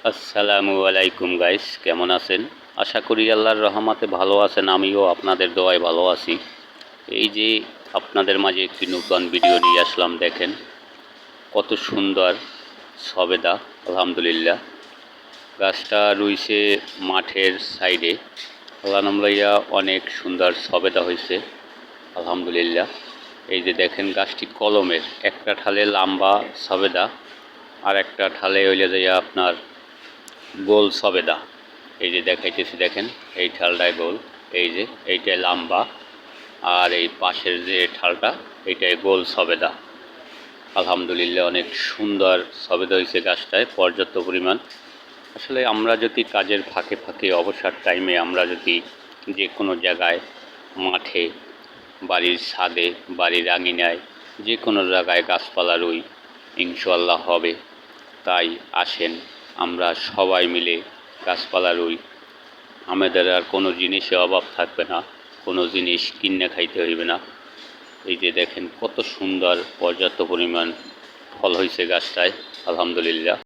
আসসালামু আলাইকুম গাইস, কেমন আছেন? আশা করি আল্লাহর রহমতে ভালো আছেন। আমিও আপনাদের দোয়ায় ভালো আছি। এই যে আপনাদের মাঝে একটি নতুন ভিডিও নিয়ে আসলাম। দেখেন কত সুন্দর সবেদা, আলহামদুলিল্লাহ। গাছটা রুইছে মাঠের সাইডে। আল্লাহ নামলাইয়া অনেক সুন্দর সবেদা হয়েছে, আলহামদুলিল্লাহ। এই যে দেখেন গাছটি কলমের, একটা ঠালে লম্বা সবেদা আর একটা ঠালে হইলে যাইয়া আপনার গোল সবেদা। এই যে দেখাইতেছি, দেখেন এই ঠালটায় গোল, এই যে এইটাই লম্বা, আর এই পাশের যে ঠালটা এইটাই গোল সবেদা। আলহামদুলিল্লাহ অনেক সুন্দর সবেদা হয়েছে গাছটায়, পর্যাপ্ত পরিমাণ। আসলে আমরা যদি কাজের ফাঁকে ফাঁকে অবসর টাইমে আমরা যদি যে কোনো জায়গায়, মাঠে, বাড়ির ছাদে, বাড়ির আঙিনায়, যে কোনো জায়গায় গাছপালা রুই, ইনশাআল্লাহ হবে। তাই আসেন আমরা সবাই মিলে গাছপালা রুই। আমাদের আর কোনো জিনিসে অভাব থাকবে না, কোনো জিনিস কিনে খাইতে হইবে না। এই যে দেখেন কত সুন্দর পর্যাপ্ত পরিমাণ ফল হয়েছে গাছটায়, আলহামদুলিল্লাহ।